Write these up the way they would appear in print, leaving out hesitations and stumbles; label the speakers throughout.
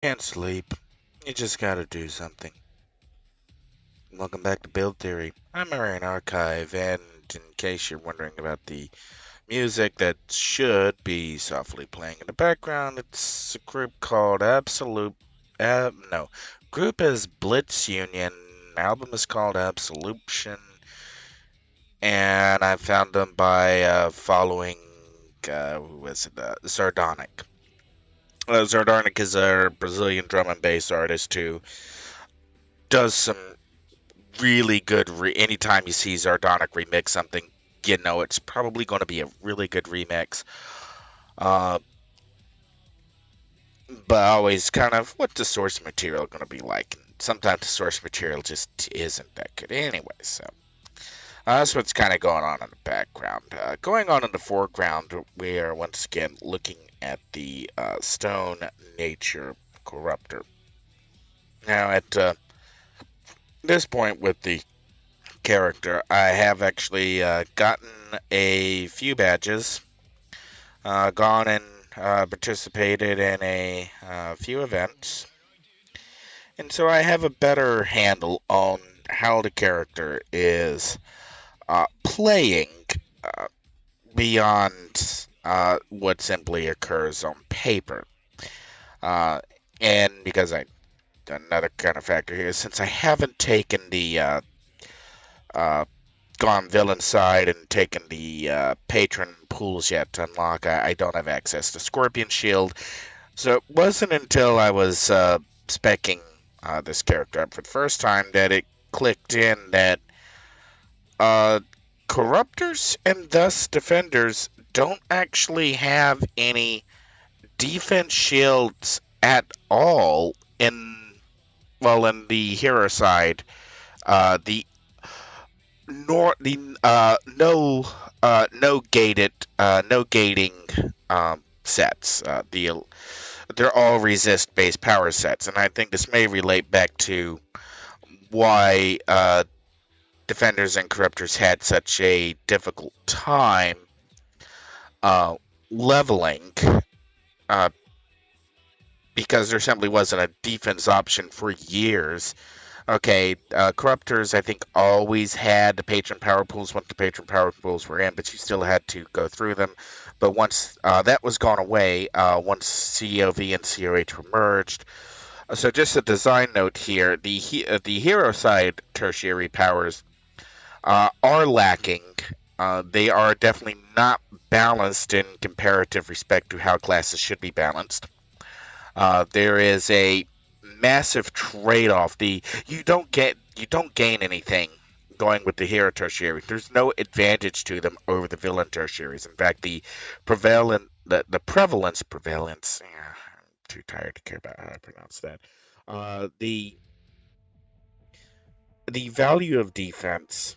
Speaker 1: Can't sleep. You just gotta do something. Welcome back to Build Theory. I'm Aurian Archive, and in case you're wondering about the music that should be softly playing in the background, it's a group called Absolute. No. Group is Blitz Union. Album is called Absolution, and I found them by following. Who was it? Sardonic. Sardonic is a Brazilian drum and bass artist who does some really good. Anytime you see Zardonic remix something, you know it's probably going to be a really good remix. Uh, but always kind of what the source material going to be like. And sometimes the source material just isn't that good anyway. So that's what's kind of going on in the background. Going on in the foreground, we are once again looking at the Stone Nature Corruptor. Now, at this point with the character, I have actually gotten a few badges, gone and participated in a few events, and so I have a better handle on how the character is playing uh, beyond what simply occurs on paper. Uh, and because another kind of factor here is since I haven't taken the uh, gone villain side and taken the patron pools yet to unlock. I don't have access to Scorpion Shield, so it wasn't until I was specking this character up for the first time that it clicked in that uh, corruptors and thus defenders don't actually have any defense shields at all in in the hero side. The nor the no gating sets. They're all resist based power sets, and I think this may relate back to why defenders and corruptors had such a difficult time uh, leveling, uh, because there simply wasn't a defense option for years. Okay, corruptors I think always had the patron power pools once the patron power pools were in, but you still had to go through them. But once that was gone away, once COV and COH were merged. So just a design note here: the hero side tertiary powers are lacking. They are definitely not balanced in comparative respect to how classes should be balanced. There is a massive trade-off. You don't gain anything going with the hero tertiaries. There's no advantage to them over the villain tertiaries. In fact, the prevalence. Yeah, I'm too tired to care about how I pronounce that. The value of defense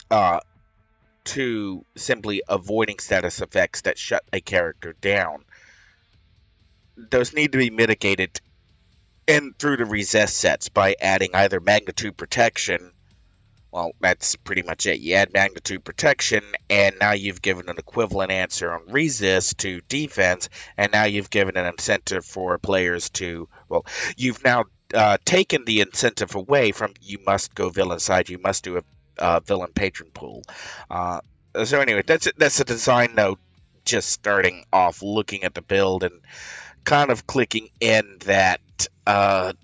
Speaker 1: uh, to simply avoiding status effects that shut a character down. Those need to be mitigated and through the resist sets by adding either magnitude protection. Well, that's pretty much it. You add magnitude protection, and now you've given an equivalent answer on resist to defense, and now you've given an incentive for players to. Well, you've now taken the incentive away from you must go villain side, you must do a villain patron pool. Uh, so anyway, that's a design note. Just starting off, looking at the build and kind of clicking in that how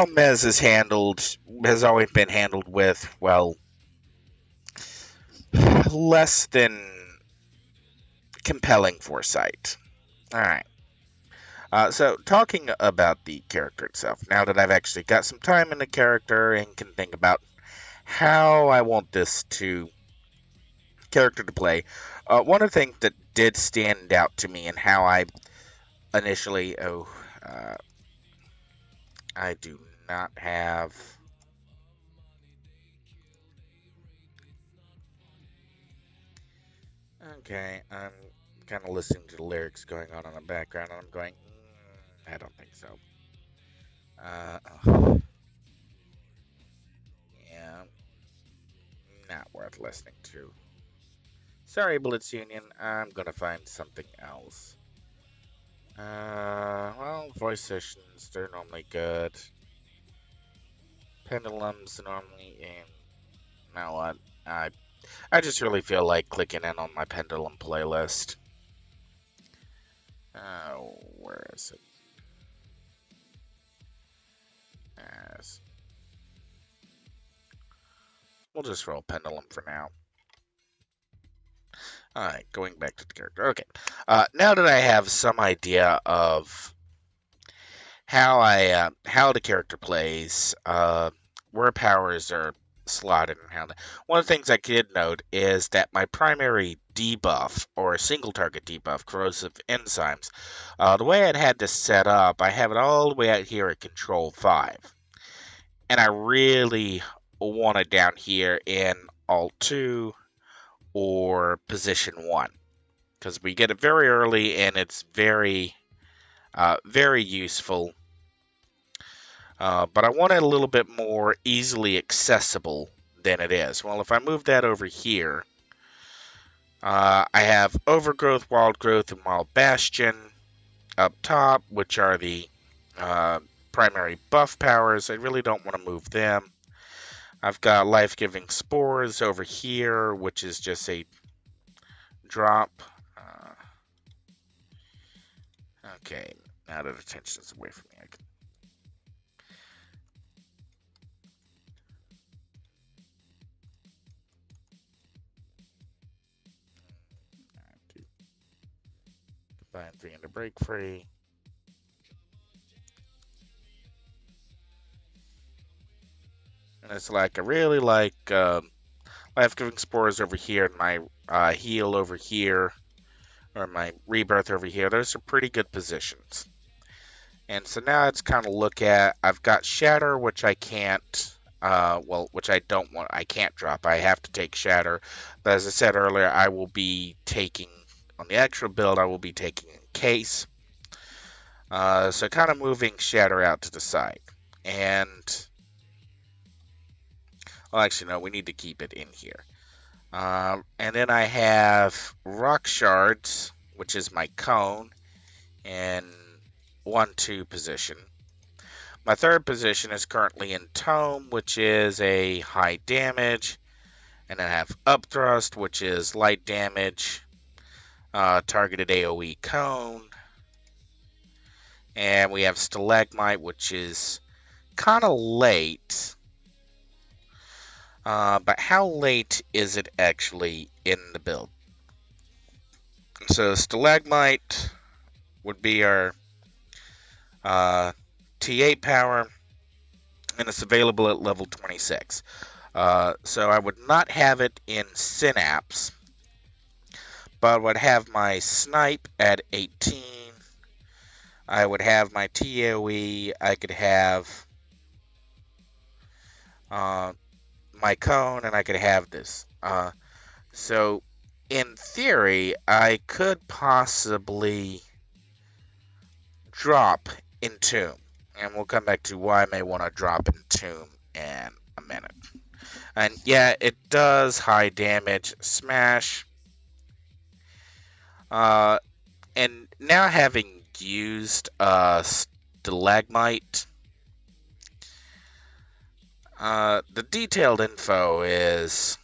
Speaker 1: Mez is handled has always been handled with, well, less than compelling foresight. All right. So, talking about the character itself, now that I've actually got some time in the character and can think about how I want this character to play, one of the things that did stand out to me and how I initially, uh, I do not have. Okay, I'm kind of listening to the lyrics going on in the background, and I'm going, I don't think so. Uh, yeah, not worth listening to. Sorry, Blitz Union, I'm gonna find something else. Well, voice sessions, they're normally good. Pendulums normally, and now what? I just really feel like clicking in on my pendulum playlist. Where is it? Yes. We'll just roll pendulum for now. Alright, going back to the character. Okay. Now that I have some idea of how the character plays, where powers are slotted, and one of the things I did note is that my primary debuff or single target debuff, corrosive enzymes, the way I'd had this set up, I have it all the way out here at control 5, and I really want it down here in alt 2 or position 1 because we get it very early and it's very useful. But I want it a little bit more easily accessible than it is. Well, if I move that over here, I have Overgrowth, Wild Growth, and Wild Bastion up top, which are the primary buff powers. I really don't want to move them. I've got Life-Giving Spores over here, which is just a drop. Okay, now that attention's away from me, I can... Combine 3 into Break Free. And it's like, I really like Life-Giving Spores over here and my Heal over here, or my Rebirth over here. Those are pretty good positions. And so now it's kind of look at, I've got Shatter, which I can't, which I don't want, I can't drop. I have to take Shatter. But as I said earlier, I will be taking, on the actual build, I will be taking Case. So kind of moving Shatter out to the side. And, well, actually, no, we need to keep it in here. And then I have Rock Shards, which is my cone, in 1-2 position. My third position is currently in Tome, which is a high damage. And then I have Upthrust, which is light damage, targeted AoE cone. And we have Stalagmite, which is kind of late. But how late is it actually in the build? So Stalagmite would be our T8 power, and it's available at level 26. So I would not have it in Synapse, but I would have my Snipe at 18. I would have my TOE. I could have my Cone, and I could have this. So in theory, I could possibly drop Entomb. And we'll come back to why I may want to drop Entomb in a minute. And yeah, it does high damage smash. And now having used Stalagmite, the detailed info is...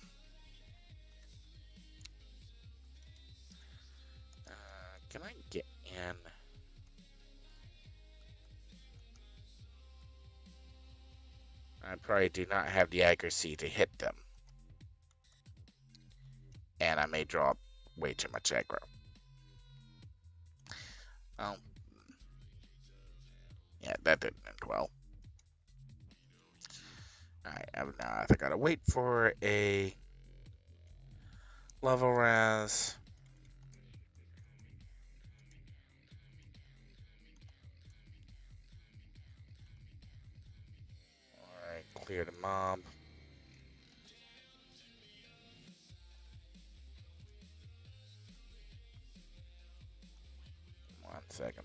Speaker 1: can I get in? I probably do not have the accuracy to hit them. And I may draw way too much aggro. Oh. Yeah, that didn't end well. Alright, now I think I gotta wait for a level res. Alright, clear the mob. One second.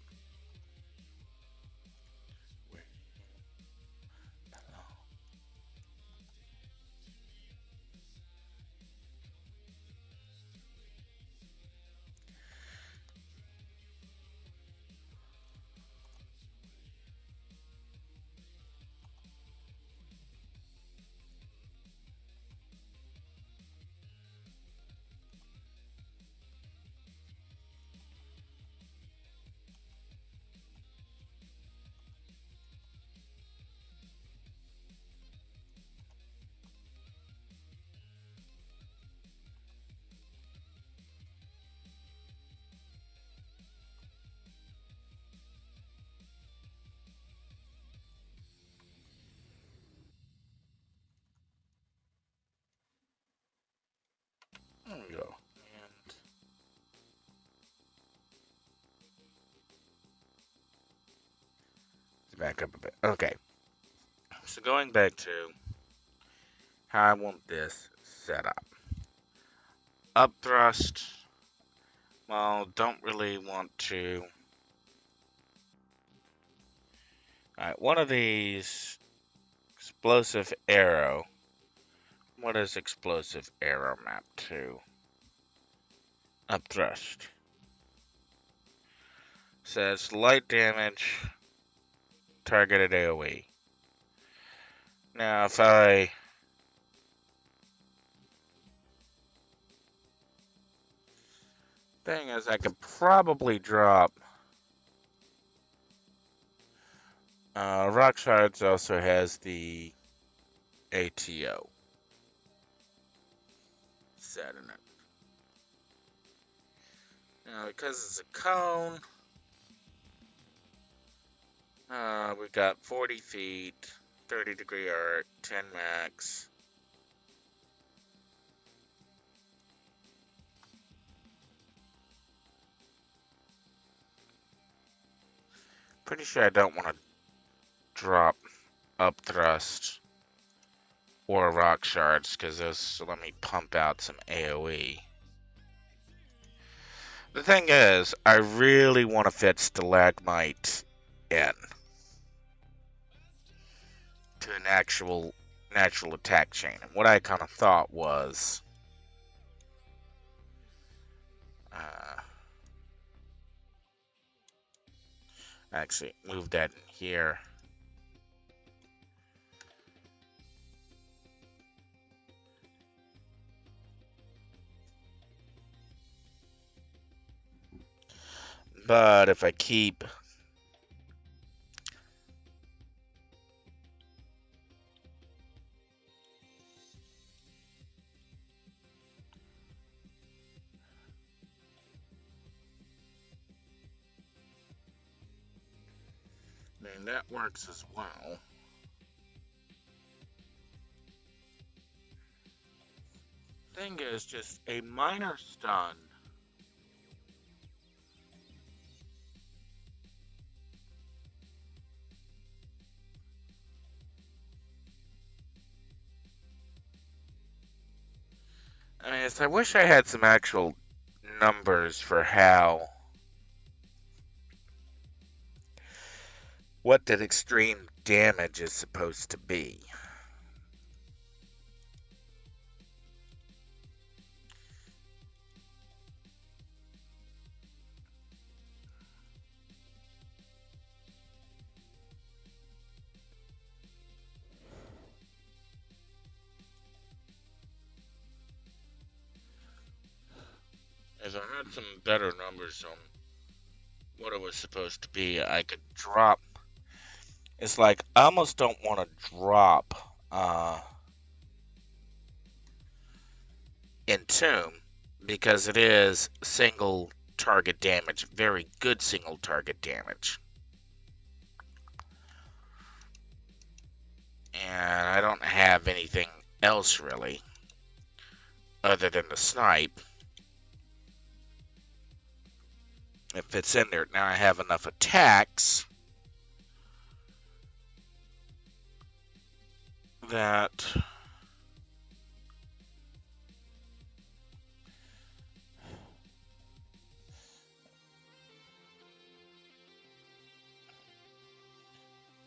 Speaker 1: back up a bit. Okay, so going back to how I want this set up. Up thrust. Well, don't really want to. Alright, one of these explosive arrow. What is explosive arrow map to? Up thrust. Says light damage, targeted AoE. Now, if I thing is, I could probably drop. Rock Shards also has the ATO set in it. Now, because it's a cone, we got 40 feet, 30-degree arc, 10 max. Pretty sure I don't want to drop up thrust or rock shards because those let me pump out some AoE. The thing is, I really want to fit stalagmite in to an actual natural attack chain. And what I kind of thought was, actually move that in here. But if I keep then that works as well. Thing is, just a minor stun. I mean, I wish I had some actual numbers for what that extreme damage is supposed to be. If I had some better numbers on what it was supposed to be, I could drop. It's like I almost don't want to drop Entomb because it is single target damage, very good single target damage. And I don't have anything else really other than the snipe. It fits in there. Now I have enough attacks that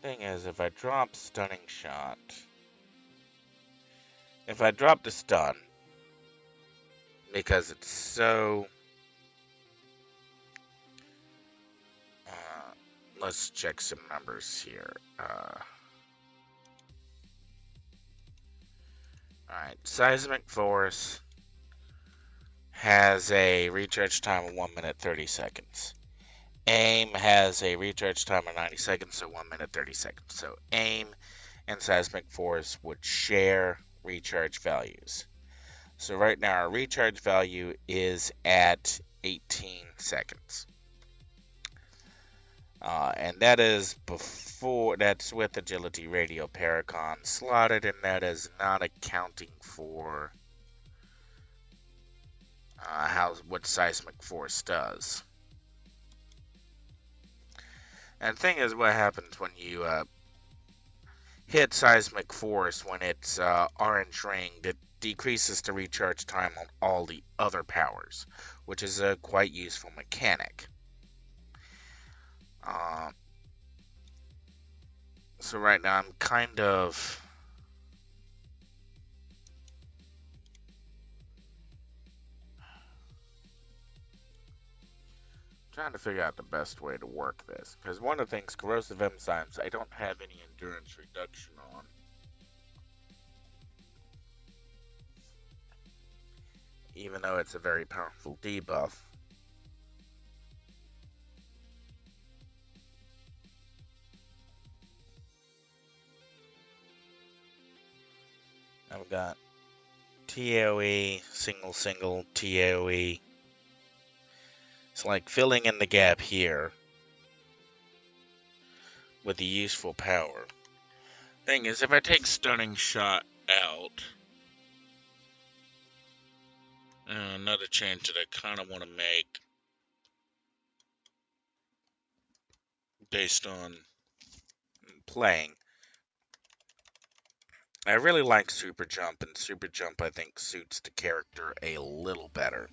Speaker 1: thing is, if I drop stunning shot, if I drop the stun, because it's so, let's check some numbers here. Alright, Seismic Force has a recharge time of 1 minute 30 seconds. AIM has a recharge time of 90 seconds, so 1 minute 30 seconds. So AIM and Seismic Force would share recharge values. So right now our recharge value is at 18 seconds. And that is that's with Agility Radio Paracon slotted, and that is not accounting for what Seismic Force does. And the thing is, what happens when you hit seismic force when it's orange ringed, it decreases the recharge time on all the other powers, which is a quite useful mechanic. Uh, so right now I'm kind of trying to figure out the best way to work this, because one of the things, corrosive enzymes, I don't have any endurance reduction on. Even though it's a very powerful debuff. I've got TAOE, single, TAOE. It's like filling in the gap here with the useful power. Thing is, if I take Stunning Shot out, another change that I kind of want to make based on playing. I really like Super Jump, and Super Jump I think suits the character a little better.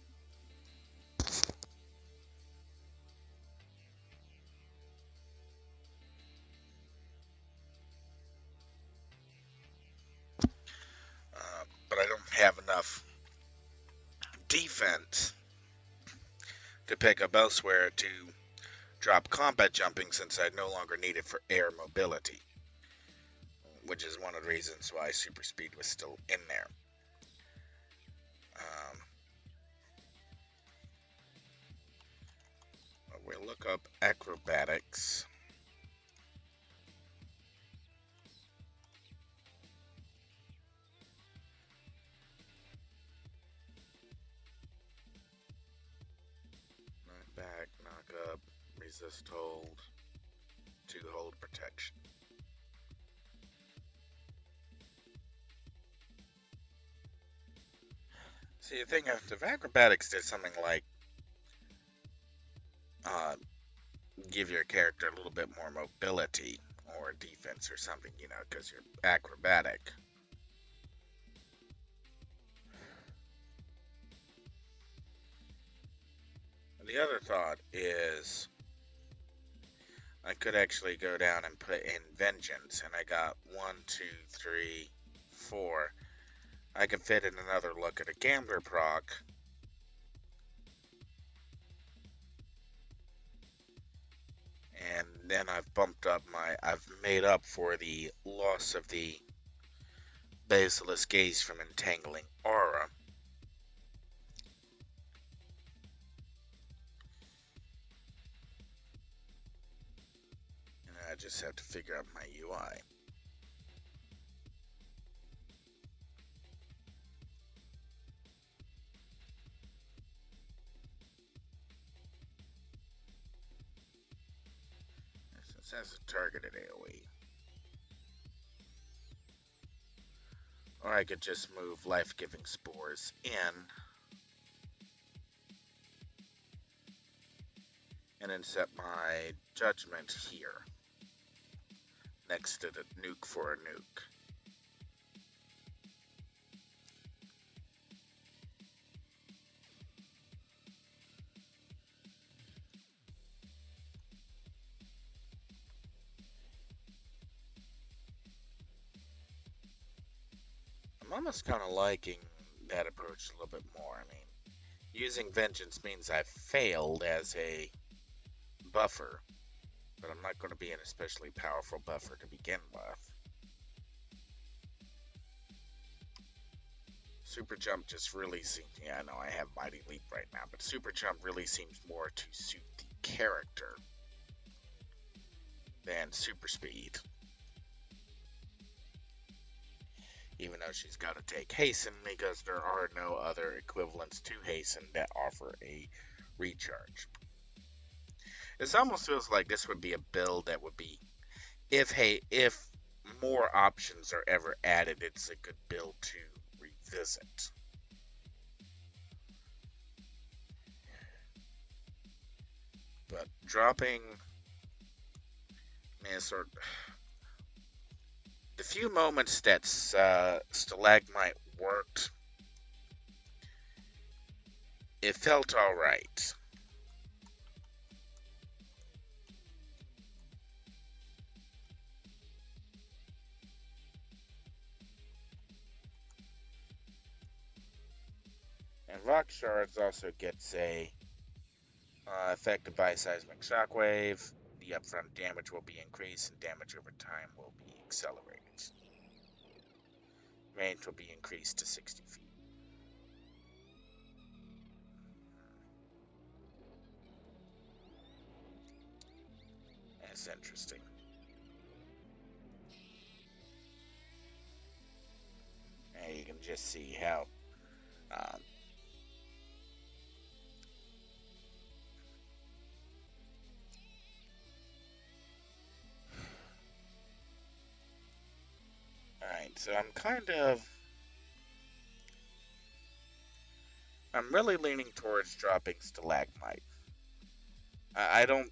Speaker 1: But I don't have enough defense to pick up elsewhere to drop combat jumping since I no longer need it for air mobility, which is one of the reasons why super speed was still in there. We'll look up acrobatics. Knock back, knock up, resist hold, 2 hold protection. See, the thing is, if acrobatics did something like give your character a little bit more mobility or defense or something, you know, because you're acrobatic. The other thought is I could actually go down and put in Vengeance, and I got 1, 2, 3, 4. I can fit in another look at a Gambler proc. And then I've made up for the loss of the Basilisk Gaze from Entangling Aura. And I just have to figure out my UI. Since that's a targeted AoE. Or I could just move life-giving spores in and then set my judgment here next to the nuke for a nuke. I'm almost kind of liking that approach a little bit more. I mean, using Vengeance means I've failed as a buffer, but I'm not going to be an especially powerful buffer to begin with. Super Jump just really seems, yeah, I know I have Mighty Leap right now, but Super Jump really seems more to suit the character than Super Speed. Even though she's got to take Hasten because there are no other equivalents to Hasten that offer a recharge. This almost feels like this would be a build that would be, if more options are ever added, it's a good build to revisit. But dropping And sort of, the few moments that Stalagmite worked, it felt alright. And Rock Shards also gets a affected by seismic shockwave. The upfront damage will be increased and damage over time will be accelerated. Range will be increased to 60 feet. That's interesting. And you can just see how um, Alright, so I'm really leaning towards dropping Stalagmite. I don't,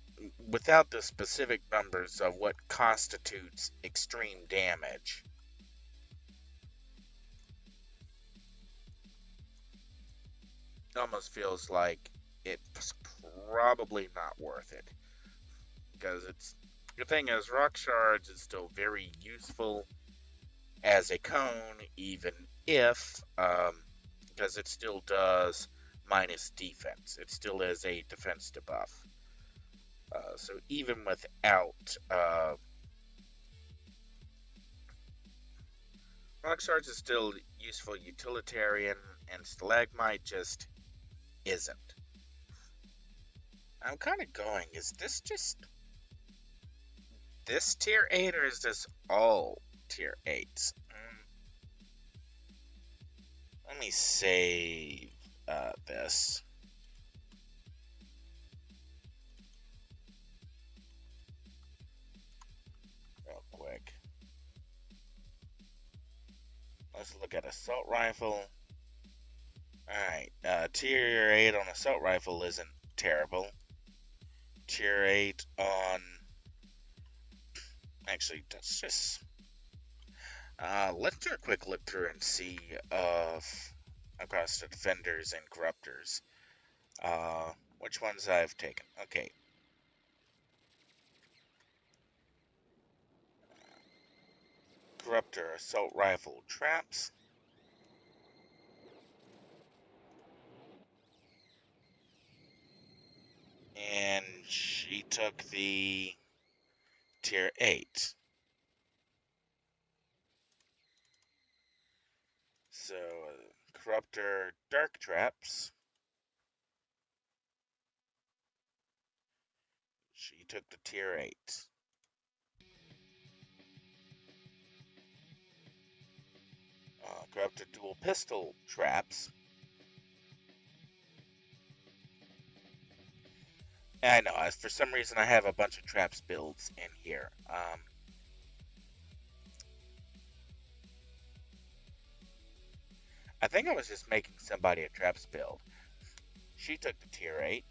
Speaker 1: without the specific numbers of what constitutes extreme damage, it almost feels like it's probably not worth it. Because the thing is, Rock Shards is still very useful as a cone, even if, because it still does minus defense. It still is a defense debuff. So even without Rock Shards is still useful utilitarian, and Stalagmite just isn't. I'm kind of going, is this just this tier 8 or is this all tier 8s? Let me save this. Real quick. Let's look at assault rifle. Alright, tier 8 on assault rifle isn't terrible. Tier 8 on... Actually, that's just... let's do a quick look through and see across the defenders and corruptors which ones I've taken. Okay. Corruptor assault rifle traps. And she took the tier 8. So, Corruptor dark traps. She took the tier 8. Corruptor dual pistol traps. I know, for some reason I have a bunch of traps builds in here. I think I was just making somebody a traps build. She took the tier 8.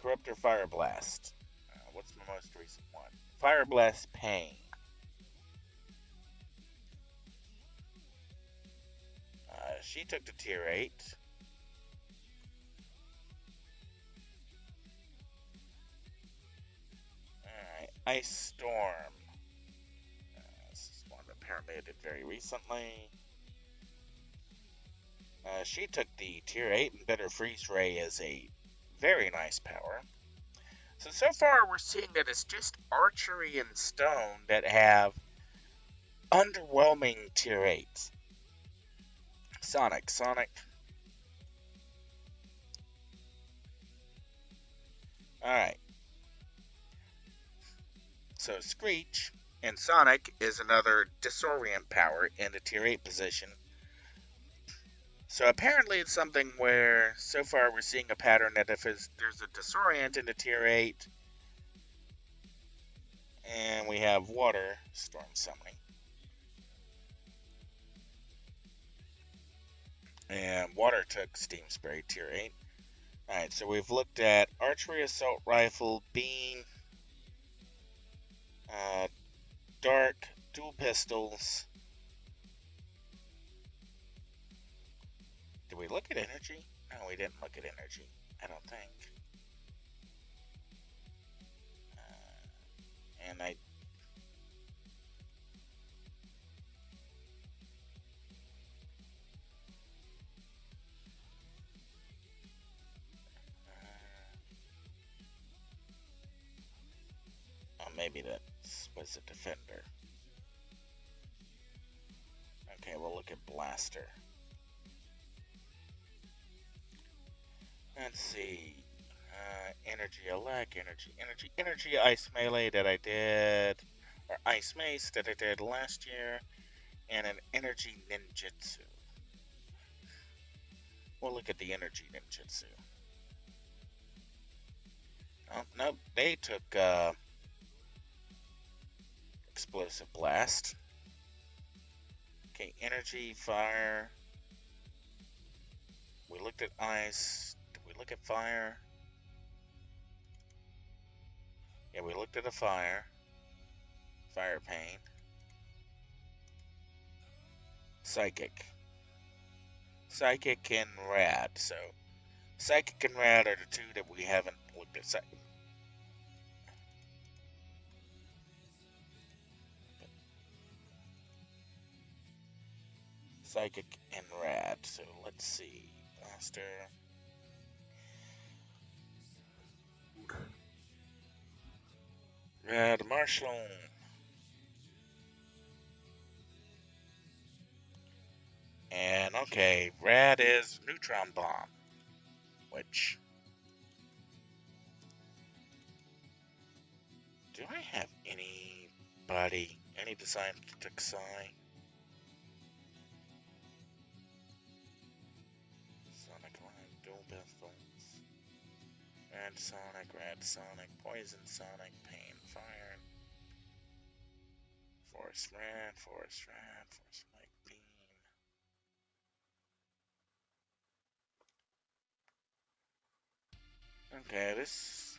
Speaker 1: Corruptor Fire Blast. What's my most recent one? Fire Blast Pain. She took the tier 8. Alright, Ice Storm. This is one apparently I did very recently. She took the tier 8, and Better Freeze Ray is a very nice power. So far we're seeing that it's just archery and stone that have underwhelming tier 8s. Sonic. Alright. So Screech and Sonic is another disorient power in the tier 8 position. So apparently it's something where, so far we're seeing a pattern that if there's a disorient in the tier 8, and we have water storm summoning. And water took Steam Spray tier 8. Alright, so we've looked at archery, assault rifle, beam, uh, dark, dual pistols. Did we look at energy? No, we didn't look at energy. I don't think. And I... oh, maybe that was a defender. Okay, we'll look at blaster. Let's see. Energy elect, energy ice melee that I did, or ice mace that I did last year, and an energy ninjutsu. We'll look at the energy ninjutsu. Oh, nope, they took explosive blast. Okay, energy, fire. We looked at ice. Did we look at fire? Yeah, we looked at a fire. Fire pain. Psychic. Psychic and rad. So, psychic and rad are the two that we haven't looked at. Psychic and rad. So, let's see. Blaster. Rad martial. And okay, rad is neutron bomb. Which... do I have any design to Psy? Sonic Line, dual pistols. Red Sonic, Poison Sonic, Pain Fire, Force Light Beam. Okay, this...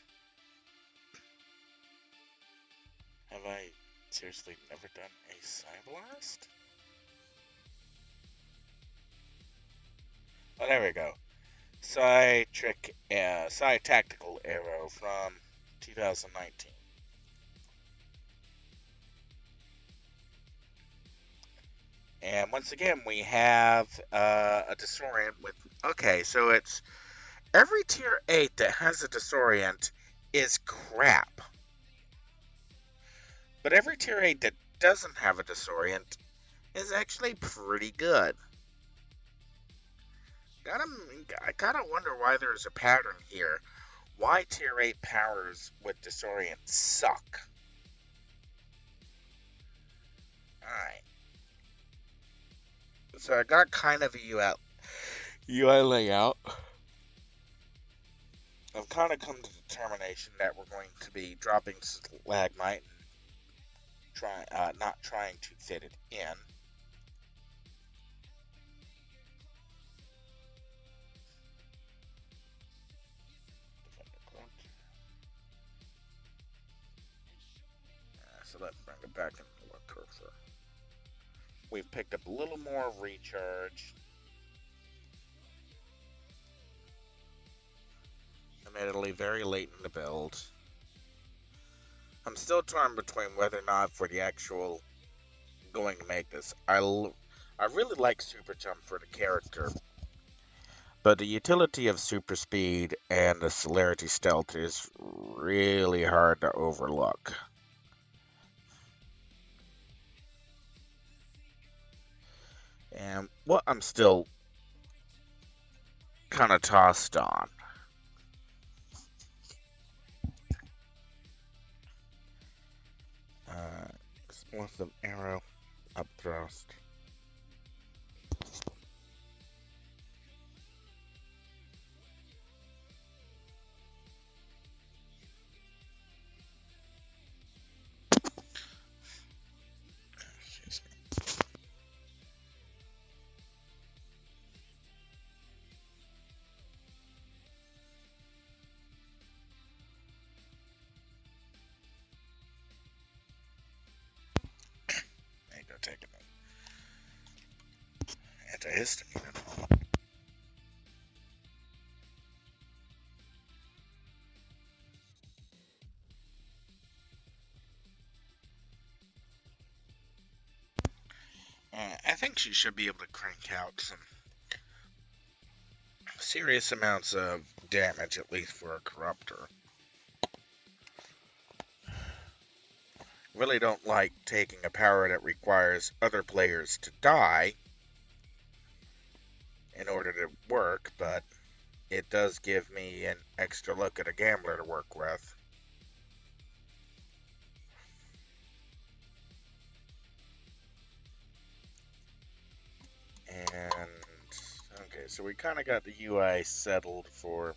Speaker 1: have I seriously never done a Psyblast? Oh, there we go. Psy Tactical Arrow from 2019. And once again, we have a disorient with... okay, so it's... every tier 8 that has a disorient is crap. But every tier 8 that doesn't have a disorient is actually pretty good. I gotta wonder why there's a pattern here. Why tier 8 powers with disorient suck. Alright. So I got kind of a UI layout. I've kind of come to the determination that we're going to be dropping Stalagmite and not trying to fit it in. So let's bring it back into the cursor. We've picked up a little more recharge. Admittedly, very late in the build. I'm still torn between whether or not for the actual going to make this. I really like Super Jump for the character, but the utility of Super Speed and the Celerity Stealth is really hard to overlook. And what I'm still kind of tossed on. Explosive arrow, up thrust. Excuse me. taking antihistamine and all. I think she should be able to crank out some serious amounts of damage, at least for a corruptor. Really don't like taking a power that requires other players to die in order to work, but it does give me an extra look at a gambler to work with. And okay, so we kind of got the UI settled for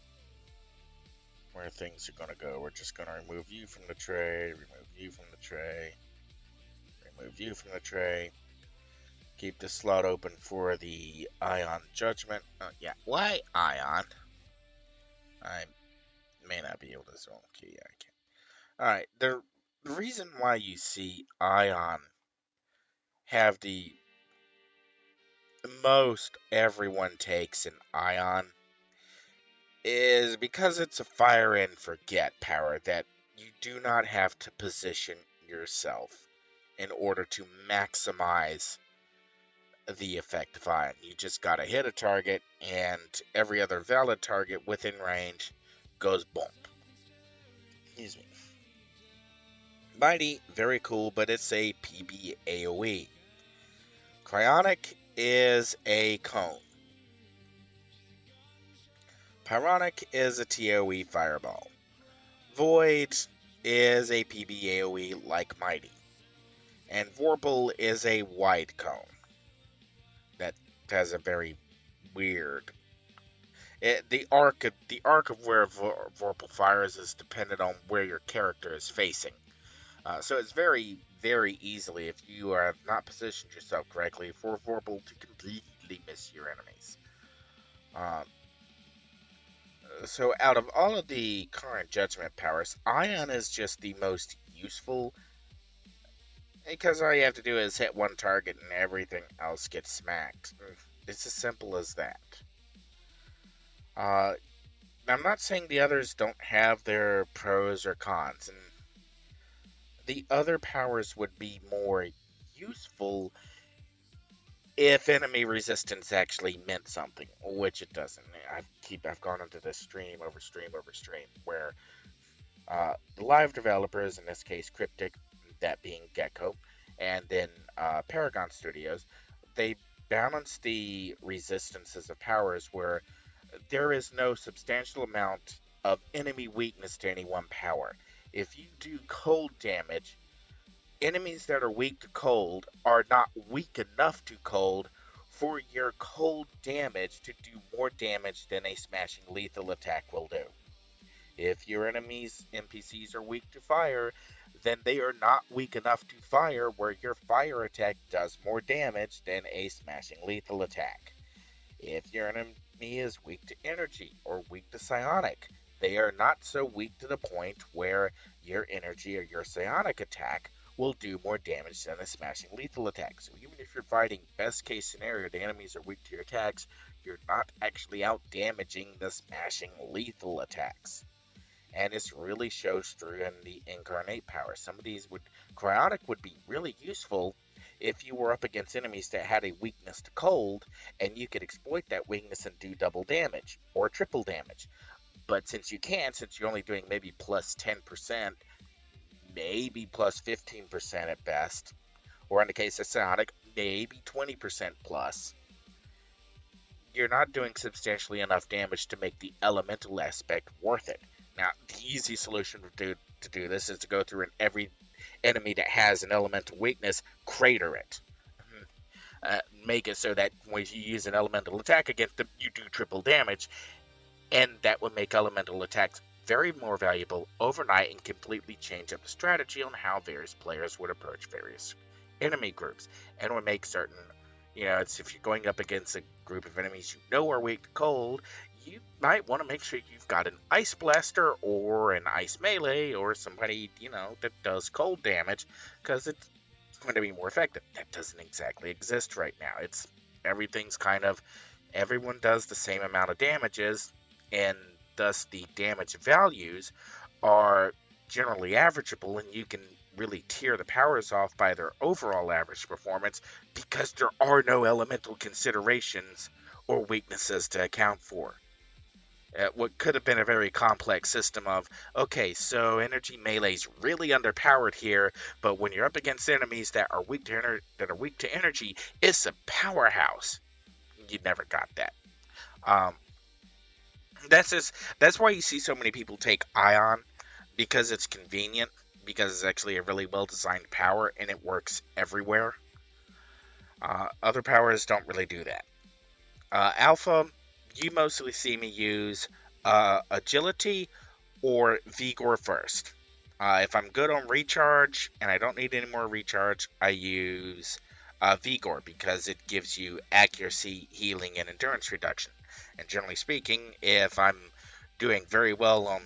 Speaker 1: where things are going to go. We're just going to remove you from the tray, remove you from the tray, remove you from the tray. Keep the slot open for the Ion Judgment. Yeah, why Ion? I may not be able to zone key. I can. Alright, the reason why you see Ion have the most everyone takes an Ion is because it's a fire and forget power that you do not have to position yourself in order to maximize the effect of Ion. You just gotta hit a target, and every other valid target within range goes boom. Excuse me. Mighty, very cool, but it's a PB AoE. Cryonic is a cone. Pyronic is a ToE fireball. Void is a PB AoE like Mighty. And Vorpal is a wide cone. That has a very weird. The arc of where Vorpal fires is dependent on where your character is facing. So it's very, very easily, if you have not positioned yourself correctly, for Vorpal to completely miss your enemies. Um, so out of all of the current judgment powers, Ion is just the most useful, because all you have to do is hit one target and everything else gets smacked. It's as simple as that. Uh, I'm not saying the others don't have their pros or cons, and the other powers would be more useful if enemy resistance actually meant something, which it doesn't. I've gone into this stream over stream over stream where the live developers, in this case Cryptic, that being Gecko, and then Paragon Studios, they balance the resistances of powers where there is no substantial amount of enemy weakness to any one power. If you do cold damage, enemies that are weak to cold are not weak enough to cold for your cold damage to do more damage than a smashing lethal attack will do. If your enemies' NPCs are weak to fire, then they are not weak enough to fire where your fire attack does more damage than a smashing lethal attack. If your enemy is weak to energy or weak to psionic, they are not so weak to the point where your energy or your psionic attack will do more damage than a smashing lethal attack. So even if you're fighting best case scenario, the enemies are weak to your attacks, you're not actually out damaging the smashing lethal attacks. And this really shows through in the incarnate power. Some of these cryonic would be really useful if you were up against enemies that had a weakness to cold, and you could exploit that weakness and do double damage or triple damage. But since you can't, since you're only doing maybe plus 10%, maybe plus 15% at best, or in the case of psionic, maybe 20% plus, you're not doing substantially enough damage to make the elemental aspect worth it. Now, the easy solution to do this is to go through and every enemy that has an elemental weakness, crater it. Make it so that when you use an elemental attack against them, you do triple damage, and that would make elemental attacks very more valuable overnight and completely change up the strategy on how various players would approach various enemy groups, and would make certain, it's if you're going up against a group of enemies you know are weak to cold, you might want to make sure you've got an ice blaster or an ice melee or somebody, that does cold damage, because it's going to be more effective. That doesn't exactly exist right now. It's everything's kind of everyone does the same amount of damages, and thus the damage values are generally averageable, and you can really tear the powers off by their overall average performance because there are no elemental considerations or weaknesses to account for. What could have been a very complex system of, okay, so energy melee's really underpowered here, but when you're up against enemies that are weak to energy, it's a powerhouse. You never got that. Um, that's why you see so many people take Ion, because it's convenient, because it's actually a really well designed power and it works everywhere. Other powers don't really do that. Alpha, you mostly see me use Agility or Vigor first. If I'm good on recharge and I don't need any more recharge, I use Vigor because it gives you accuracy, healing, and endurance reduction. And generally speaking, if I'm doing very well on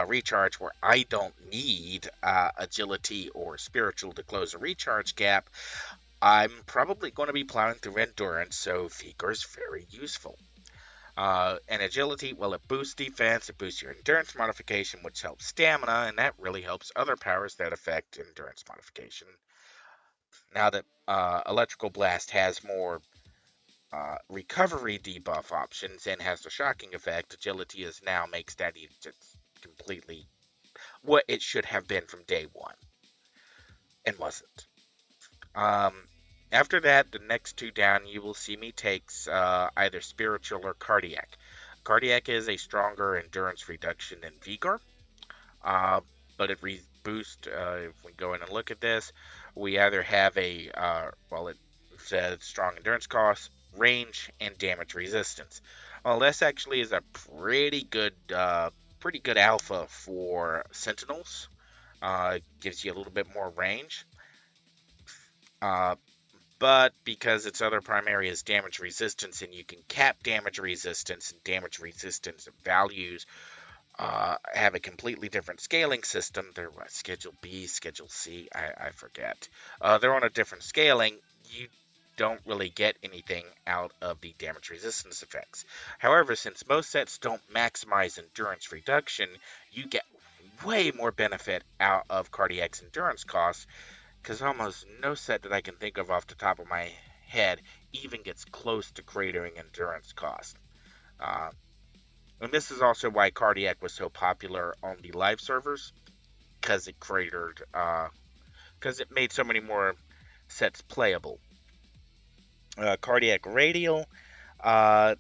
Speaker 1: recharge where I don't need agility or spiritual to close a recharge gap, I'm probably going to be plowing through endurance, so Vigor is very useful. And agility, well, it boosts defense, it boosts your endurance modification, which helps stamina, and that really helps other powers that affect endurance modification. Now that Electrical Blast has more recovery debuff options and has the shocking effect, agility is now makes that just completely what it should have been from day one, and wasn't. Um, After that, the next two down, you will see me takes either spiritual or cardiac. Cardiac is a stronger endurance reduction than Vigor, uh, but it boosts. If we go in and look at this, we either have it says strong endurance cost, range, and damage resistance. Well, this actually is a pretty good alpha for Sentinels. Gives you a little bit more range. Uh, but because its other primary is damage resistance, and you can cap damage resistance, and damage resistance values have a completely different scaling system. They're what, Schedule B, Schedule C, I forget. They're on a different scaling. You don't really get anything out of the damage resistance effects. However, since most sets don't maximize endurance reduction, you get way more benefit out of Cardiac's endurance costs, because almost no set that I can think of off the top of my head even gets close to cratering endurance cost. Uh, and this is also why Cardiac was so popular on the live servers, because it cratered, because it made so many more sets playable. Cardiac Radial, uh,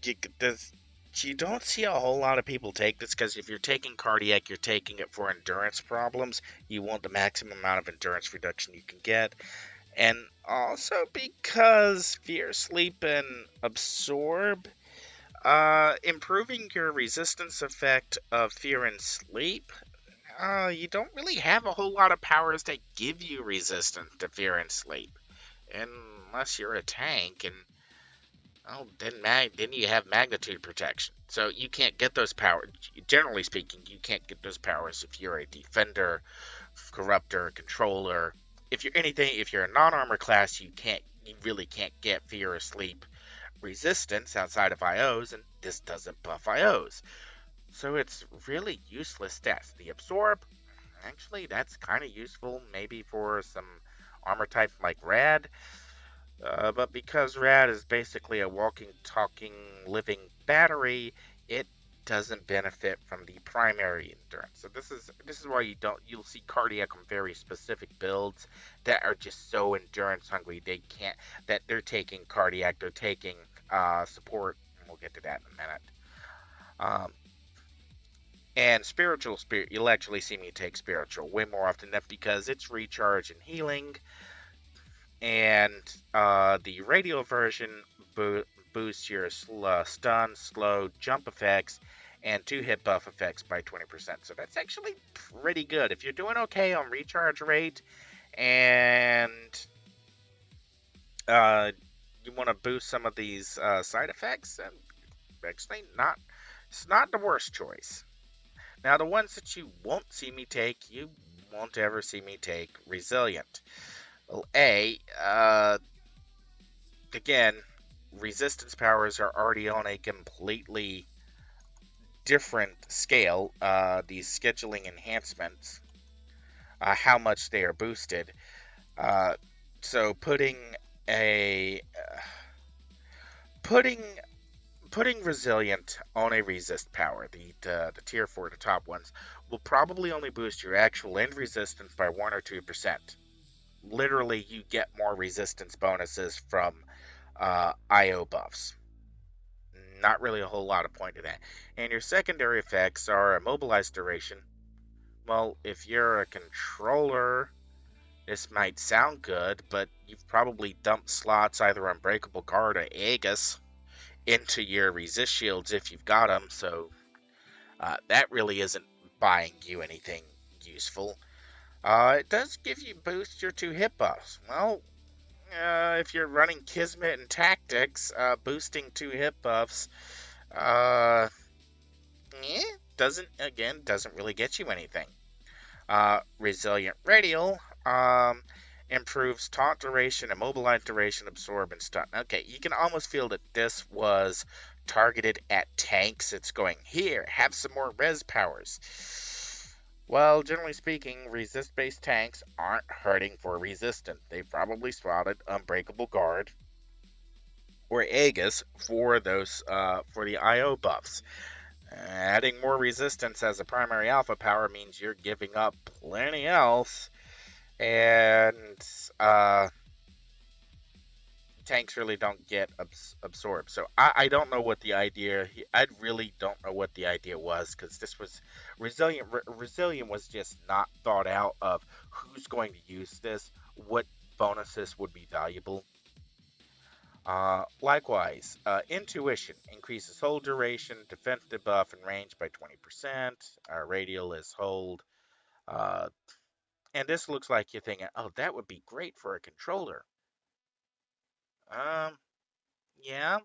Speaker 1: you, this, you don't see a whole lot of people take this, because if you're taking Cardiac, you're taking it for endurance problems. You want the maximum amount of endurance reduction you can get. And also because Fear, Sleep, and Absorb, improving your resistance effect of Fear and Sleep, you don't really have a whole lot of powers that give you resistance to Fear and Sleep. Unless you're a tank, and oh, then you have magnitude protection. So you can't get those powers. Generally speaking, you can't get those powers if you're a defender, corruptor, controller. If you're a non-armor class, you really can't get Fear or Sleep resistance outside of IOs, and this doesn't buff IOs. So it's really useless stats. The Absorb, actually, that's kind of useful maybe for some armor type like Rad, but because Rad is basically a walking, talking, living battery, it doesn't benefit from the primary endurance. So this is why you'll see Cardiac on very specific builds that are just so endurance hungry they're taking Cardiac, they're taking support, and we'll get to that in a minute. Um, and spirit, you'll actually see me take spiritual way more often. That's because it's recharge and healing, and the radio version boosts your stun, slow, jump effects, and 2 hit buff effects by 20%. So that's actually pretty good. If you're doing okay on recharge rate and uh, you want to boost some of these side effects, then actually it's not the worst choice. Now, the ones that you won't see me take, you won't ever see me take Resilient. Well, again, resistance powers are already on a completely different scale. These scheduling enhancements, how much they are boosted. Uh, so a putting putting resilient on a resist power, the tier 4, the top ones, will probably only boost your actual end resistance by 1 or 2%. Literally, you get more resistance bonuses from IO buffs. Not really a whole lot of point to that. And your secondary effects are immobilized duration. Well, if you're a controller, this might sound good, but you've probably dumped slots either Unbreakable Guard or Aegis into your resist shields if you've got them, so that really isn't buying you anything useful. It does give you boost your 2 hit buffs. Well, if you're running Kismet and Tactics, boosting 2 hit buffs, uh, doesn't really get you anything. Resilient Radial improves taunt duration, immobilize duration, absorb, and stun. Okay, you can almost feel that this was targeted at tanks. It's going, here, have some more res powers. Well, generally speaking, resist-based tanks aren't hurting for resistant. They probably spotted Unbreakable Guard or Aegis for those for the IO buffs. Adding more resistance as a primary alpha power means you're giving up plenty else, and tanks really don't get absorbed. So I don't know what the idea. I really don't know what the idea was, because this was resilient. Resilient was just not thought out of who's going to use this, what bonuses would be valuable. Likewise, intuition increases hold duration, defense debuff, and range by 20%. Radial is hold. Uh, and this looks like you're thinking, oh, that would be great for a controller. Um, yeah.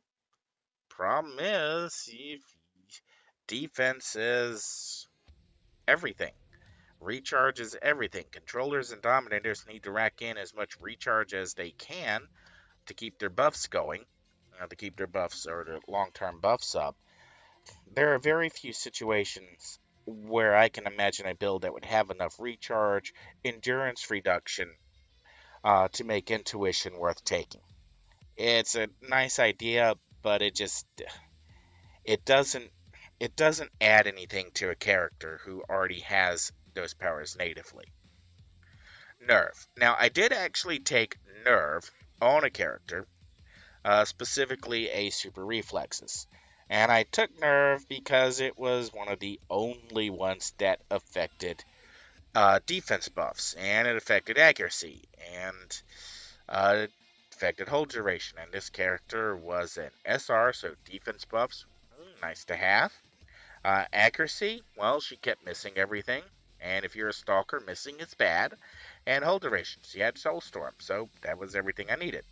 Speaker 1: Problem is, if defense is everything. Recharge is everything. Controllers and dominators need to rack in as much recharge as they can to keep their buffs going, to keep their buffs or their long-term buffs up. There are very few situations where I can imagine a build that would have enough recharge, endurance reduction, to make intuition worth taking. It's a nice idea, but it doesn't it doesn't add anything to a character who already has those powers natively. Nerve. Now, I did actually take Nerve on a character, specifically a Super Reflexes. And I took Nerve because it was one of the only ones that affected defense buffs, and it affected accuracy, and it affected hold duration. And this character was an SR, so defense buffs, nice to have. Accuracy, well, she kept missing everything. And if you're a stalker, missing is bad. And hold duration, she had Soulstorm, so that was everything I needed.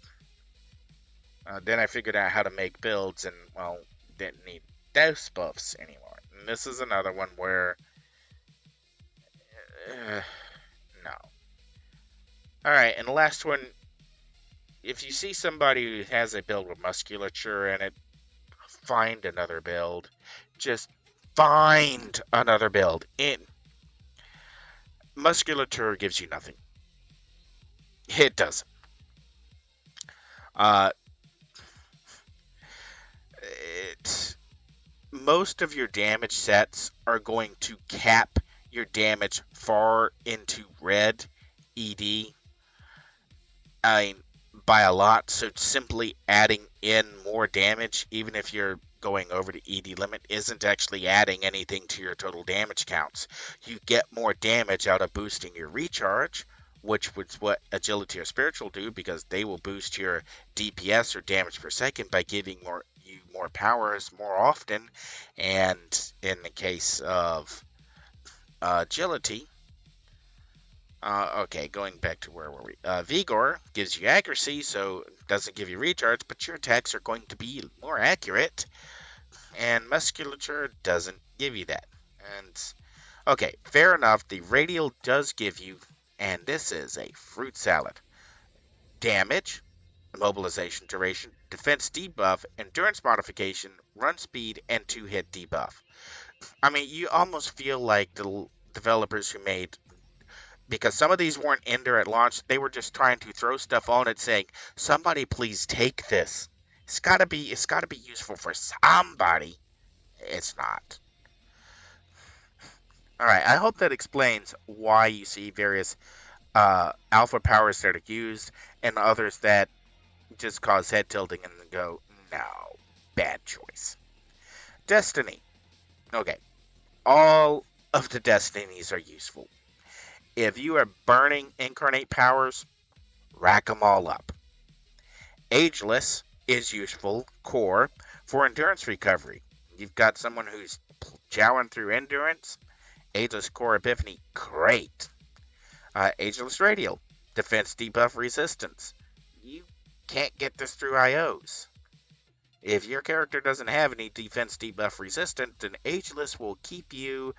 Speaker 1: Then I figured out how to make builds and, well, didn't need those buffs anymore. And this is another one where, no. Alright, and the last one, if you see somebody who has a build with musculature in it, find another build. Just find another build. Musculature gives you nothing. It doesn't. Uh, most of your damage sets are going to cap your damage far into red ED. I mean, by a lot. So simply adding in more damage, even if you're going over the ED limit, isn't actually adding anything to your total damage counts. You get more damage out of boosting your recharge, which was what agility or spiritual do, because they will boost your DPS or damage per second by giving you more powers more often. And in the case of agility, okay, going back to where were we? Vigor gives you accuracy, so it doesn't give you recharge, but your attacks are going to be more accurate. And musculature doesn't give you that. And okay, fair enough. The radial does give you, and this is a fruit salad. damage, immobilization duration, defense debuff, endurance modification, run speed, and 2-hit debuff. I mean, you almost feel like the developers who made, because some of these weren't in there at launch, they were just trying to throw stuff on it saying, somebody please take this. It's gotta be useful for somebody. It's not. Alright, I hope that explains why you see various alpha powers that are used and others that just cause head tilting and then go, no, bad choice. Destiny. Okay, all of the destinies are useful. If you are burning incarnate powers, rack them all up. Ageless is useful core for endurance recovery. You've got someone who's chowing through endurance. Ageless core epiphany, great. Ageless radial, defense debuff resistance. You can't get this through IOs. If your character doesn't have any defense debuff resistance, then Ageless will keep you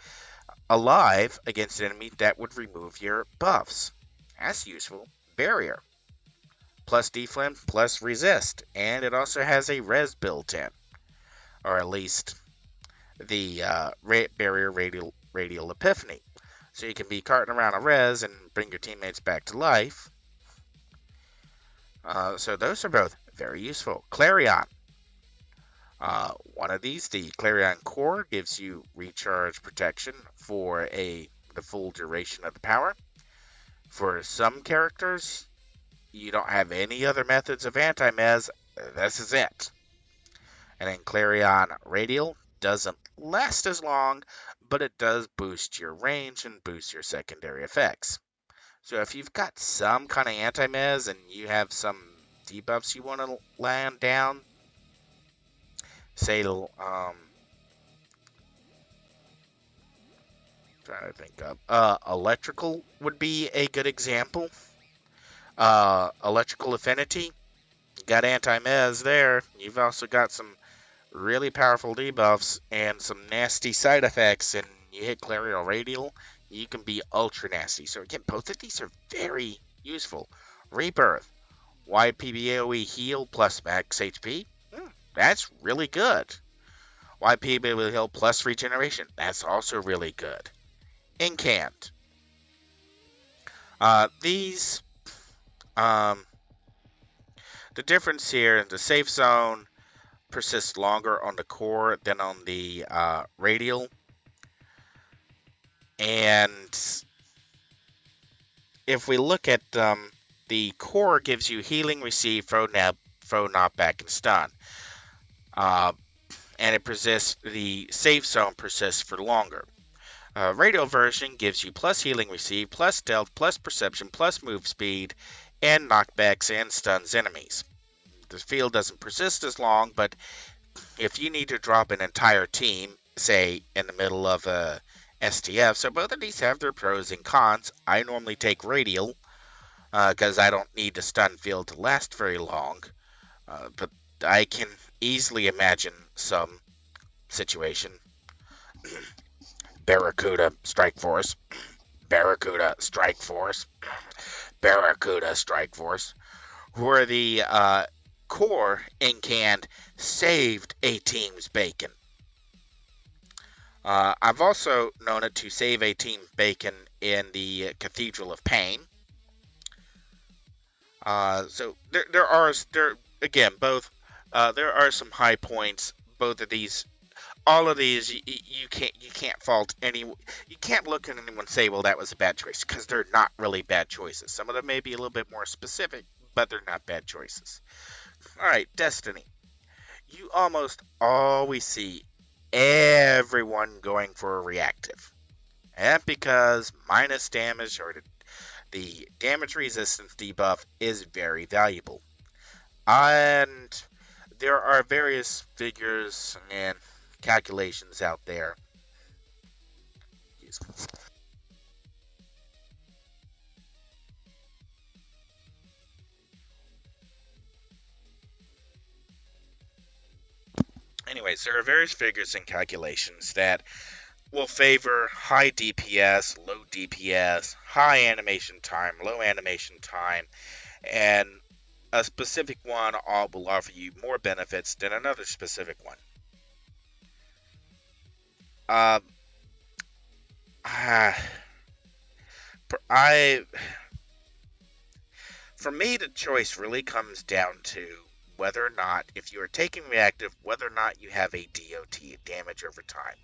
Speaker 1: alive against enemies that would remove your buffs. That's useful. Barrier, plus deflame, plus resist, and it also has a res built in, or at least the barrier radial epiphany. So you can be carting around a res and bring your teammates back to life. So those are both very useful. Clarion. One of these, the Clarion Core, gives you recharge protection for the full duration of the power. For some characters, you don't have any other methods of anti-mez, this is it. And then Clarion Radial doesn't last as long, but it does boost your range and boost your secondary effects. So if you've got some kind of anti-mez and you have some debuffs you want to land down, say, trying to think of, electrical would be a good example. Electrical affinity, you got anti-mez there. You've also got some really powerful debuffs and some nasty side effects, and you hit Clarion Radial, you can be ultra nasty. So again, both of these are very useful. Rebirth, wide PBAOE heal plus max HP, that's really good. Wide PBAOE heal plus regeneration, that's also really good. Incant. These, the difference here, the safe zone persists longer on the core than on the radial. And if we look at the core gives you healing, receive, throw knockback, and stun. And it persists, the safe zone persists for longer. Radial version gives you plus healing, receive, plus stealth, plus perception, plus move speed, and knockbacks and stuns enemies. The field doesn't persist as long, but if you need to drop an entire team, say in the middle of a STF, so both of these have their pros and cons. I normally take Radial because I don't need the stun field to last very long, but I can easily imagine some situation. Barracuda Strike Force, Barracuda Strike Force, Barracuda Strike Force, where the core incant saved a team's bacon. I've also known it to save a team's bacon in the Cathedral of Pain. So there are some high points. Both of these, all of these, you can't fault any. You can't look at anyone and say, well, that was a bad choice, because they're not really bad choices. Some of them may be a little bit more specific, but they're not bad choices. All right, Destiny. You almost always see everyone going for a reactive. And because minus damage or the damage resistance debuff is very valuable. And there are various figures and calculations out there. Anyways, there are various figures and calculations that will favor high DPS, low DPS, high animation time, low animation time, and a specific one will offer you more benefits than another specific one. Uh, I, for me, the choice really comes down to whether or not, if you are taking reactive, whether or not you have a DOT, damage over time.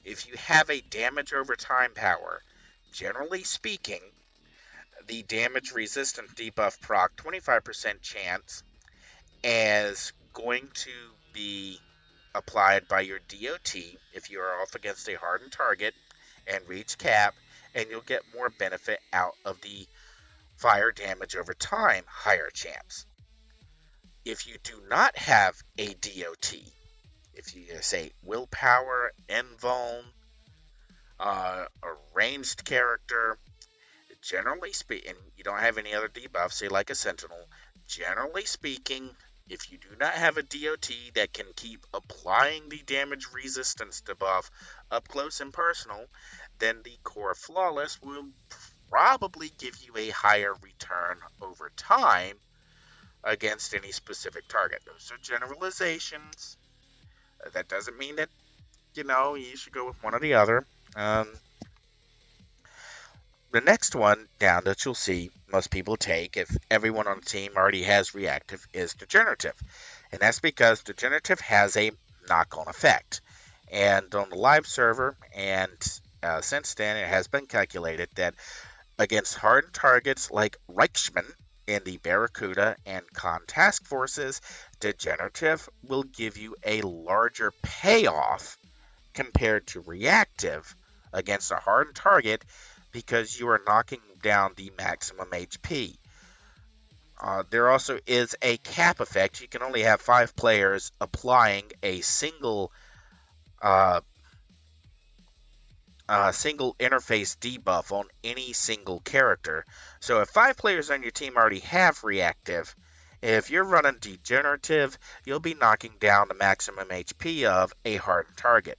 Speaker 1: If you have a damage over time power, generally speaking, the damage resistant debuff proc 25% chance is going to be applied by your DOT if you are off against a hardened target and reach cap, and you'll get more benefit out of the fire damage over time, higher chance. If you do not have a DOT, if you say willpower, invuln, a ranged character, generally speaking, you don't have any other debuffs, say like a sentinel, generally speaking, if you do not have a DOT that can keep applying the damage resistance debuff up close and personal, then the core flawless will probably give you a higher return over time against any specific target. Those are generalizations. That doesn't mean that, you should go with one or the other. The next one down that you'll see most people take, if everyone on the team already has reactive, is degenerative. And that's because degenerative has a knock-on effect. And on the live server, and since then, it has been calculated that against hardened targets like Reichsman in the Barracuda and Con task forces, degenerative will give you a larger payoff compared to reactive against a hardened target because you are knocking down the maximum HP. There also is a cap effect. You can only have 5 players applying a single single interface debuff on any single character. So if 5 players on your team already have reactive, if you're running degenerative, you'll be knocking down the maximum HP of a hardened target.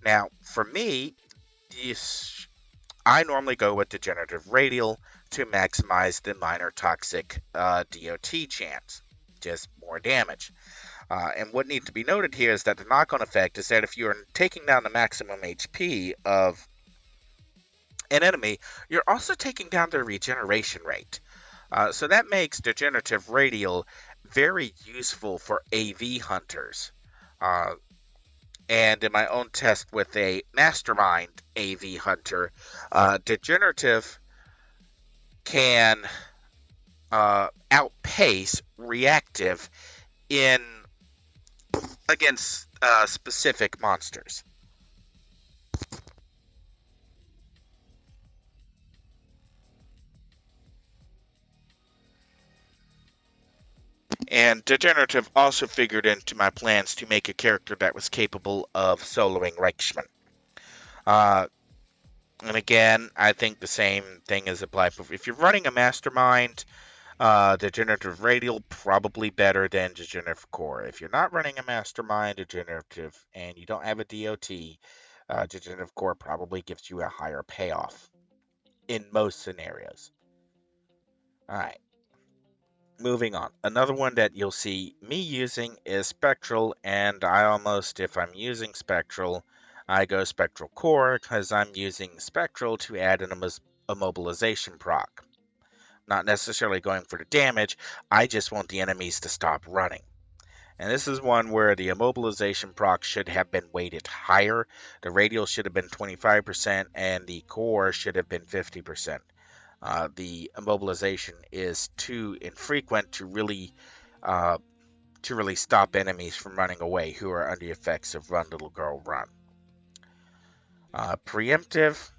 Speaker 1: Now, for me, I normally go with degenerative radial to maximize the minor toxic DOT chance, just more damage. And what needs to be noted here is that the knock-on effect is that if you're taking down the maximum HP of an enemy, you're also taking down their regeneration rate. So that makes degenerative radial very useful for AV hunters. And in my own test with a mastermind AV hunter, degenerative can outpace reactive in against specific monsters. And degenerative also figured into my plans to make a character that was capable of soloing Reichsman. Uh, and again, I think the same thing is applied for if you're running a mastermind. Degenerative Radial, probably better than Degenerative Core. If you're not running a Mastermind Degenerative and you don't have a DOT, Degenerative Core probably gives you a higher payoff in most scenarios. Alright, moving on. Another one that you'll see me using is Spectral, and I almost, if I'm using Spectral, I go Spectral Core because I'm using Spectral to add an immobilization proc. Not necessarily going for the damage, I just want the enemies to stop running. And this is one where the immobilization proc should have been weighted higher. The radial should have been 25% and the core should have been 50%. The immobilization is too infrequent to really stop enemies from running away who are under the effects of Run Little Girl Run. Preemptive.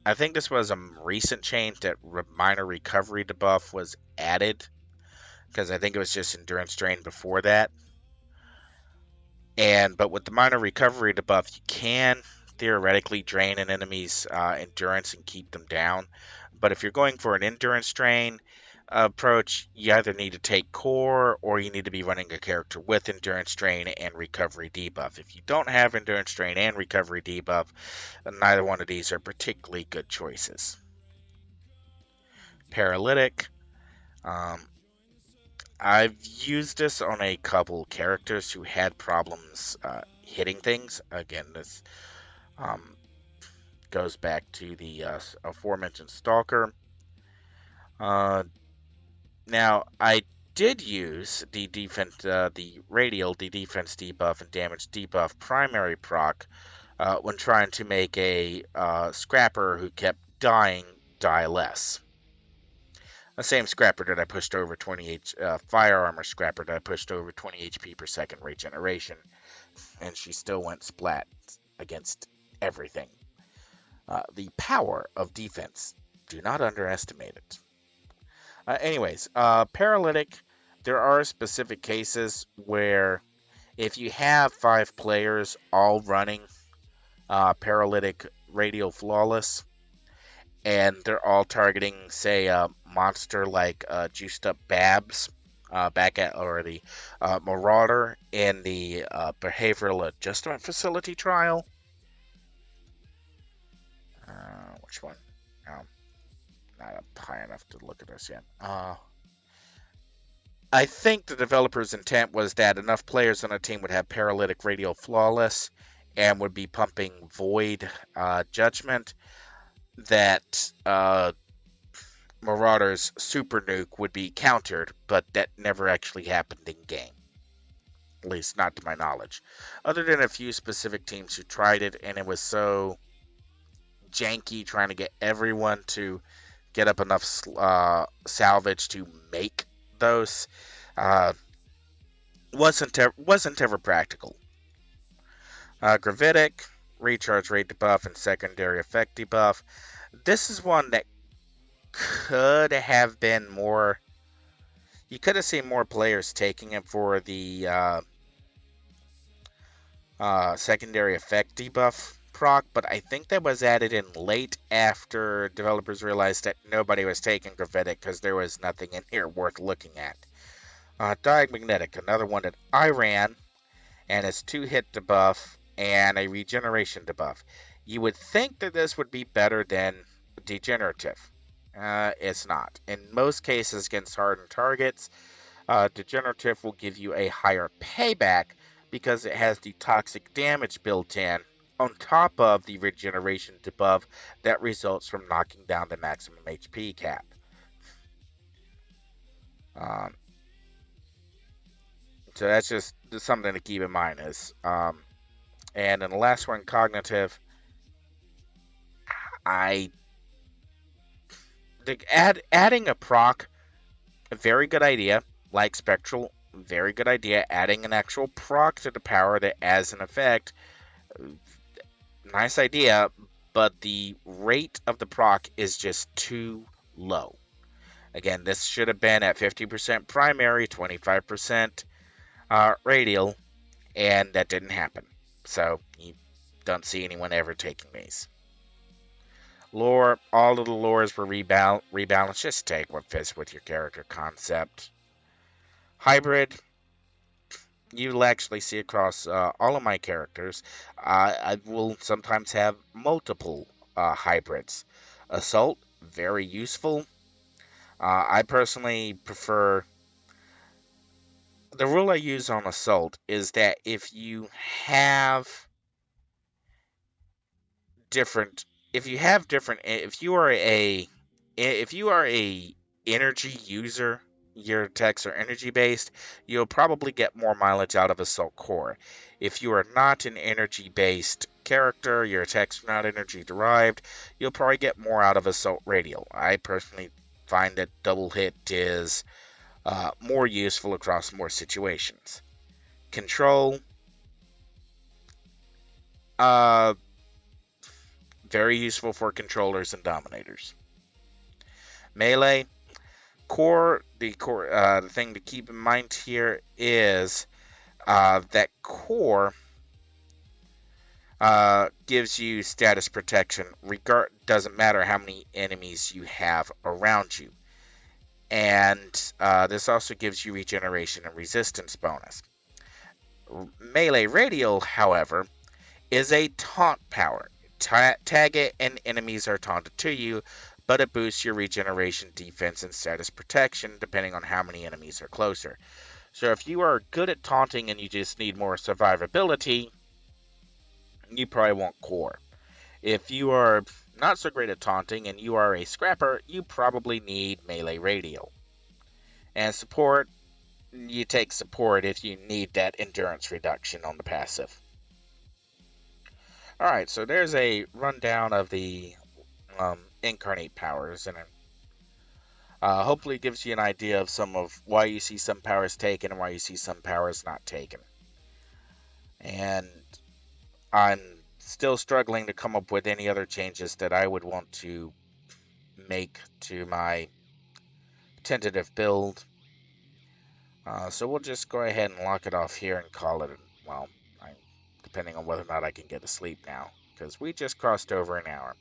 Speaker 1: I think this was a recent change that minor recovery debuff was added, because I think it was just endurance drain before that. But with the minor recovery debuff, you can theoretically drain an enemy's endurance and keep them down. But if you're going for an endurance drain approach, you either need to take core or you need to be running a character with endurance drain and recovery debuff. If you don't have endurance drain and recovery debuff, neither one of these are particularly good choices. Paralytic. Um, I've used this on a couple characters who had problems hitting things. Again, this um, goes back to the aforementioned Stalker. Uh, Now, I did use the radial, the defense debuff and damage debuff primary proc when trying to make a scrapper who kept dying die less. The same scrapper that I pushed over 20 fire armor scrapper that I pushed over 20 HP per second regeneration, and she still went splat against everything. The power of defense. Do not underestimate it. Anyways, paralytic. There are specific cases where if you have 5 players all running paralytic radial flawless, and they're all targeting, say, a monster like juiced up Babs, back at or the Marauder in the behavioral adjustment facility trial. Which one? Not up high enough to look at this yet. I think the developer's intent was that enough players on a team would have paralytic radial flawless and would be pumping void judgment that Marauder's super nuke would be countered, but that never actually happened in game. At least not to my knowledge. Other than a few specific teams who tried it, and it was so janky trying to get everyone to get up enough salvage to make those. Wasn't ever practical. Gravitic, recharge rate debuff, and secondary effect debuff. This is one that could have been more. You could have seen more players taking it for the secondary effect debuff proc, but I think that was added in late after developers realized that nobody was taking Gravitic because there was nothing in here worth looking at. Diamagnetic, another one that I ran, and it's 2-hit debuff and a regeneration debuff. You would think that this would be better than Degenerative. It's not. In most cases against hardened targets, Degenerative will give you a higher payback because it has the toxic damage built in on top of the regeneration debuff that results from knocking down the maximum HP cap. So that's just something to keep in mind. And then the last one, Cognitive. Adding a proc, a very good idea. Like Spectral, very good idea. Adding an actual proc to the power that adds an effect, nice idea, but the rate of the proc is just too low. Again, this should have been at 50% primary, 25% radial, and that didn't happen. So you don't see anyone ever taking these. Lore, all of the lores were rebalanced. Just take what fits with your character concept. Hybrid, you'll actually see across all of my characters. I will sometimes have multiple hybrids. Assault, very useful. I personally prefer. The rule I use on Assault is that if you are a energy user, your attacks are energy based, you'll probably get more mileage out of Assault Core. If you are not an energy based character, your attacks are not energy derived, you'll probably get more out of Assault Radial. I personally find that double hit is more useful across more situations. Control, very useful for controllers and dominators. Melee, the thing to keep in mind here is that core gives you status protection. Doesn't matter how many enemies you have around you, and this also gives you regeneration and resistance bonus. Melee Radial, however, is a taunt power. Tag it and enemies are taunted to you, but it boosts your regeneration, defense, and status protection depending on how many enemies are closer. So if you are good at taunting and you just need more survivability, you probably want core. If you are not so great at taunting and you are a scrapper, you probably need melee radial. And support, you take support if you need that endurance reduction on the passive. Alright, so there's a rundown of the incarnate powers, and hopefully gives you an idea of some of why you see some powers taken and why you see some powers not taken. And I'm still struggling to come up with any other changes that I would want to make to my tentative build. So we'll just go ahead and lock it off here and call it, well, depending on whether or not I can get to sleep now, because we just crossed over an hour.